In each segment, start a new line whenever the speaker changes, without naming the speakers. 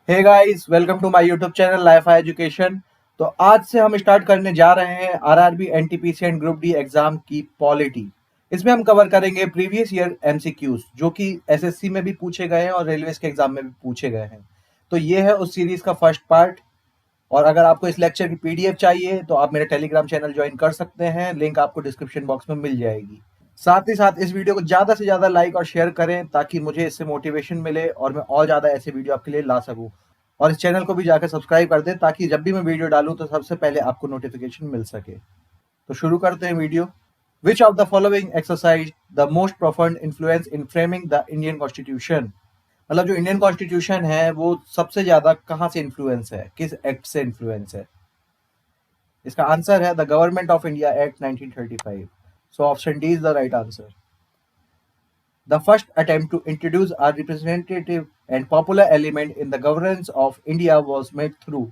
Hey guys, welcome to my YouTube channel life high education. तो आज से हम स्टार्ट करने जा रहे हैं RRB NTPC and group D exam की पॉलिटी। इसमें हम कवर करेंगे प्रीवियस ईयर एमसीक्यूज जो कि एसएससी में भी पूछे गए हैं और रेलवेज के एग्जाम में भी पूछे गए हैं। तो ये है उस सीरीज का फर्स्ट पार्ट। और अगर आपको इस लेक्चर की पीडीएफ चाहिए तो आप मेरे टेलीग्राम चैनल ज्वाइन कर सकते हैं, लिंक आपको डिस्क्रिप्शन बॉक्स में मिल जाएगी। साथ ही साथ इस वीडियो को ज़्यादा से ज़्यादा लाइक और शेयर करें ताकि मुझे इससे मोटिवेशन मिले और मैं और ज़्यादा ऐसे वीडियो आपके लिए ला सकूं। और इस चैनल को भी जाकर सब्सक्राइब कर दें ताकि जब भी मैं वीडियो डालूं तो सबसे पहले आपको नोटिफिकेशन मिल सके। तो शुरू करते हैं video. Which of the following exercise the most profound influence in framing the Indian constitution. मतलब जो इंडियन कॉन्स्टिट्यूशन है वो सबसे ज़्यादा कहाँ से इन्फ्लुएंस है, किस एक्ट से इन्फ्लुएंस है। इसका आंसर है the government of India act 1935। So option D is the right answer. The first attempt to introduce a representative and popular element in the governance of India was made through।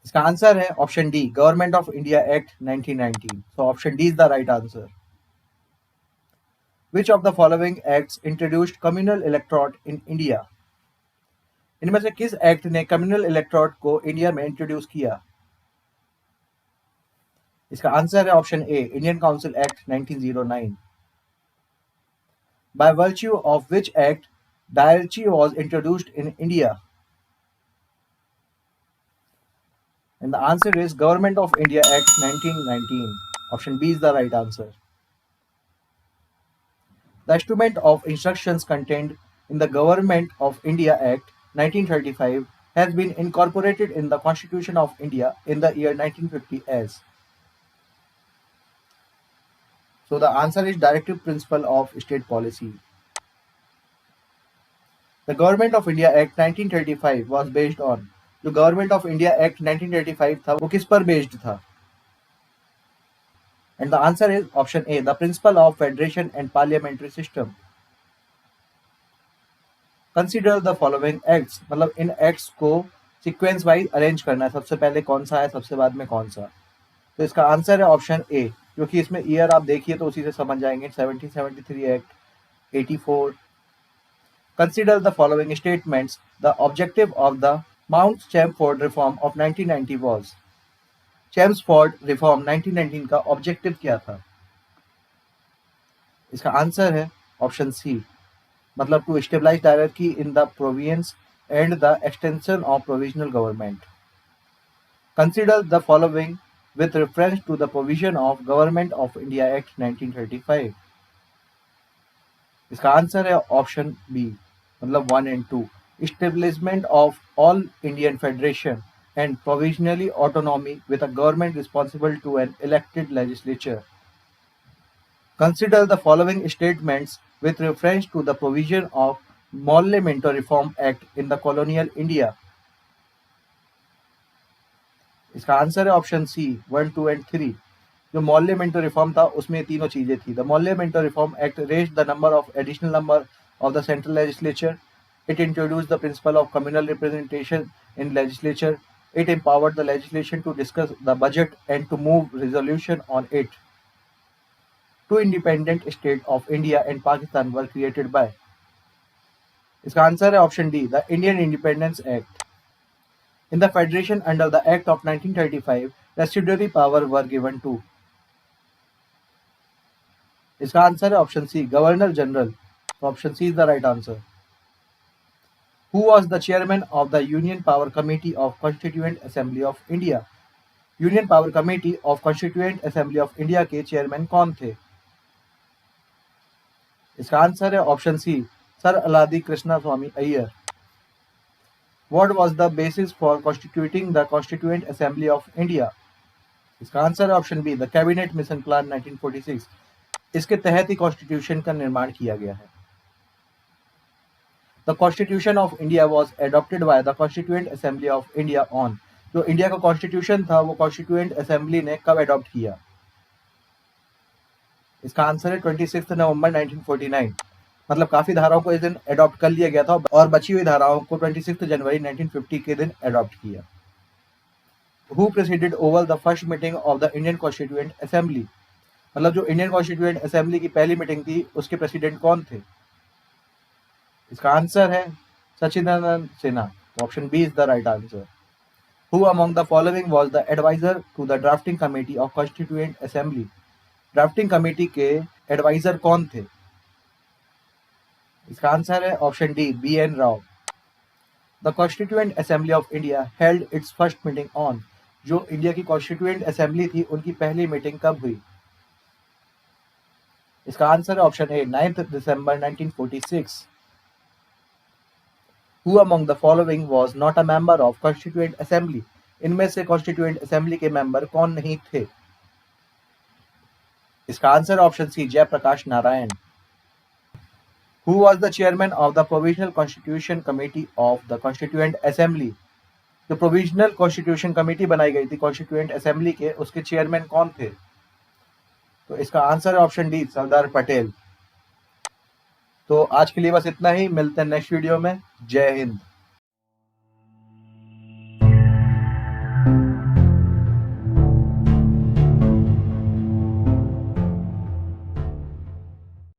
इसका answer है option D, government of India act 1919। So option D is the right answer. Which of the following acts introduced communal electorate in India. इनमें से किस act ने communal electorate को India में introduce किया। इसका आंसर है option A, Indian council act 1909। By virtue of which act diarchy was introduced in India? And the answer is Government of India Act 1919. Option B is the right answer. The instrument of instructions contained in the Government of India Act 1935 has been incorporated in the Constitution of India in the year 1950 as. So the answer is Directive Principle of State Policy. The Government of India Act 1935 was based on, जो government of India act 1935 था वो किस पर based था। And the answer is option A, the principle of federation and parliamentary system. Consider the following acts, मतलब इन acts को sequence wise arrange करना है, सबसे पहले कौन सा है सबसे बाद में कौन सा। तो इसका आंसर है ऑप्शन ए, क्योंकि इसमें ईयर आप देखिए तो उसी से समझ जाएंगे। 1773 act, 84। Consider the following statements. The objective of the Mount Chelmsford Reform of 1990 was। Chelmsford reform 1919 का ऑब्जेक्टिव क्या था। इसका आंसर है ऑप्शन सी, मतलब to stabilize directly in the province and the extension of provisional government. Consider the following with reference to the provision of Government of India Act 1935। इसका answer है option B, मतलब 1 and 2। Establishment of all Indian Federation and provisionally autonomy with a government responsible to an elected legislature। Consider the following statements with reference to the provision of Molle Minto Reform Act in the colonial India। इसका answer है option C, 1, 2 and 3। जो मॉल्ले Minto reform था उसमें ये तीनों चीजें थी। The Morley Minto reform act raised the number of additional number of the central legislature. It introduced the principle of communal representation in legislature. It empowered the legislation to discuss the budget and to move resolution on it. Two independent states of India and Pakistan were created by। इसका answer है option D, the Indian independence act. In the federation under the Act of 1935, residuary power were given to। इसका answer है option C, governor general. Option C is the right answer. Who was the chairman of the Union Power Committee of Constituent Assembly of India? Union power committee of constituent assembly of India के chairman कौन थे। इसका answer है option C, sir Alladi Krishnaswamy Ayyar. What was the basis for constituting the Constituent Assembly of India? इसका answer है option B, the cabinet mission plan 1946। इसके तहत ही constitution का निर्माण किया गया है। The constitution of India was adopted by the constituent assembly of India on. जो इंडिया का कॉन्स्टिट्यूशन था वो कॉन्स्टिट्यूएंट असेंबली ने कब एडॉप्ट किया। इसका आंसर है 26 नवंबर 1949। मतलब काफी धाराओं को इस दिन एडॉप्ट कर लिया गया था और बची हुई धाराओं को 26 जनवरी 1950 के दिन एडॉप्ट किया। Who presided over the first meeting of the Indian Constituent Assembly? मतलब जो इंडियन कॉन्स्टिट्यूएंट असेंबली की पहली मीटिंग थी उसके प्रेसिडेंट कौन थे। इसका आंसर है Sachinandan Sinha. Option B is the right answer. Who among the following was the advisor to the drafting committee of Constituent Assembly? Drafting committee के एडवाइजर कौन थे? इसका आंसर है option D, B N Rau. The constituent assembly of India held its first meeting on. जो India की constituent assembly थी उनकी पहली मीटिंग कब हुई? इसका आंसर है ऑप्शन ए, 9 दिसंबर 1946. Who among the following was not a member of Constituent Assembly? इनमें से कॉन्स्टिट्यूएंट असेंबली के मेंबर कौन नहीं थे? इसका answer option C, Jayaprakash Narayan. Who was the chairman of the Provisional Constitution Committee of the Constituent Assembly? जो provisional constitution committee बनाई गई थी कॉन्स्टिट्यूएंट असेंबली के, उसके चेयरमैन कौन थे? तो इसका आंसर है ऑप्शन डी, सरदार पटेल. तो आज के लिए बस इतना ही. मिलते हैं नेक्स्ट वीडियो में. जय हिंद.